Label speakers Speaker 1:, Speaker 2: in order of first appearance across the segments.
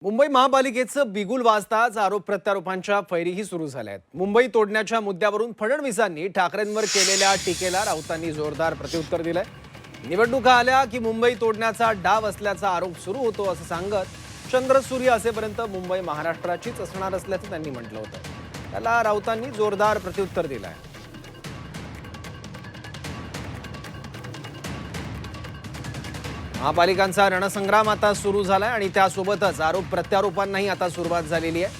Speaker 1: मुंबई महापालिकेचं बिगुल वाजताच आरोप प्रत्यारोपांच्या फैरीही सुरू झाल्या आहेत। मुंबई तोडण्याच्या मुद्द्यावरून फडणवीसांनी ठाकरेंवर केलेल्या टीकेला राऊतांनी जोरदार प्रत्युत्तर दिलंय। निवडणुका आल्या की मुंबई तोडण्याचा डाव असल्याचा आरोप सुरू होतो असं सांगत चंद्र सूर्य असेपर्यंत मुंबई महाराष्ट्राचीच असणार असल्याचं त्यांनी म्हटलं होतं। त्याला राऊतांनी जोरदार प्रत्युत्तर दिलंय। महापालिकांचा रणसंग्राम आता सुरू झालाय आणि त्यासोबतच आरोप प्रत्यारोपांनाही आता सुरुवात झालेली आहे।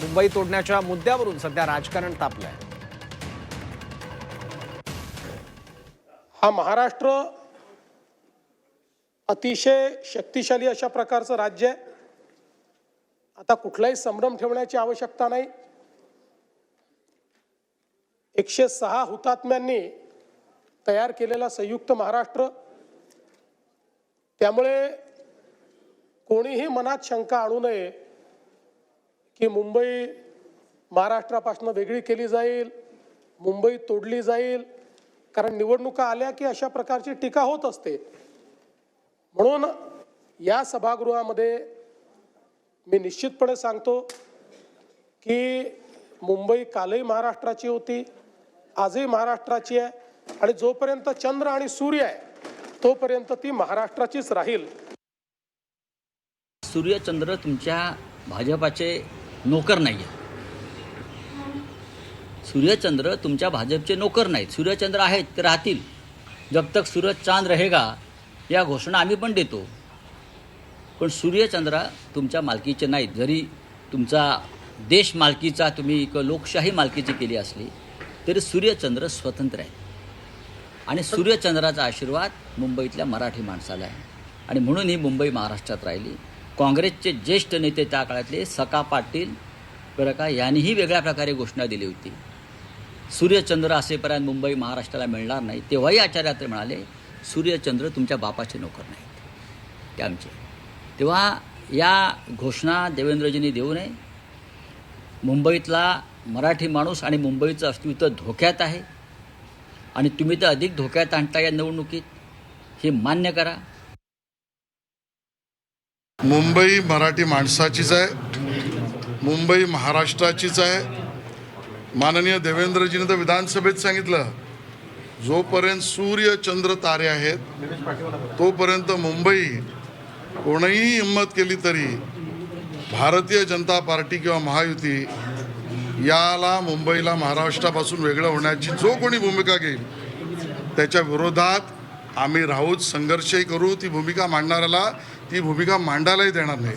Speaker 1: मुंबई तोडण्याच्या मुद्द्यावरून सध्या राजकारण तापलंय।
Speaker 2: हा महाराष्ट्र अतिशय शक्तिशाली अशा प्रकारचं राज्य आहे। आता कुठलाही संभ्रम ठेवण्याची आवश्यकता नाही। 106 हुतात्म्यांनी तयार केलेला संयुक्त महाराष्ट्र, त्यामुळे कोणीही मनात शंका आणू नये की मुंबई महाराष्ट्रापासून वेगळी केली जाईल, मुंबई तोडली जाईल, कारण निवडणुका आल्या की अशा प्रकारची टीका होत असते। म्हणून या सभागृहामध्ये मी निश्चितपणे सांगतो की मुंबई कालही महाराष्ट्राची होती, आजही महाराष्ट्राची आहे आणि जोपर्यंत चंद्र आणि सूर्य आहे तोपर्यंत ती महाराष्ट्राचीच राहील।
Speaker 3: सूर्यचंद्र तुमच्या भाजपाचे नोकर नाही आहे। सूर्यचंद्र तुमच्या भाजपचे नोकर नाहीत। सूर्यचंद्र आहेत ते राहतील। जब तक सूरज चांद रहेगा या घोषणा आम्ही पण देतो, पण सूर्यचंद्र तुमच्या मालकीचे नाहीत। जरी तुमचा देश मालकीचा तुम्ही एक लोकशाही मालकीची केली असली तरी सूर्यचंद्र स्वतंत्र आहे आणि सूर्यचंद्राचा आशीर्वाद मुंबईतल्या मराठी माणसाला आहे आणि म्हणून ही मुंबई महाराष्ट्रात राहिली। काँग्रेसचे ज्येष्ठ नेते त्या काळातले सका पाटील बरं का यांनीही वेगळ्या प्रकारे घोषणा दिली होती, सूर्यचंद्र असेपर्यंत मुंबई महाराष्ट्राला मिळणार नाही। तेव्हाही आचार्य अत्रे म्हणाले सूर्यचंद्र तुमच्या बापाचे नोकर नाहीत, ते आमचे। तेव्हा या घोषणा देवेंद्रजींनी देऊ नये। मुंबईतला मराठी माणूस आणि मुंबईचं अस्तित्व धोक्यात आहे आणि तुम्ही तर अधिक धोक्यात आणता या निवडणुकीत, हे मान्य करा।
Speaker 4: मुंबई मराठी माणसाचीच आहे, मुंबई महाराष्ट्राचीच आहे। माननीय देवेंद्रजीने तर विधानसभेत सांगितलं, जोपर्यंत सूर्य चंद्र तारे आहेत तोपर्यंत मुंबई कोणीही हिंमत केली तरी भारतीय जनता पार्टी किंवा महायुती याला मुंबईला महाराष्ट्रापासून वेगळं होण्याची जो कोणी भूमिका घेईल त्याच्या विरोधात आम्ही राहूच, संघर्षही करू। ती भूमिका मांडणाऱ्याला ती भूमिका मांडायलाही देणार नाही।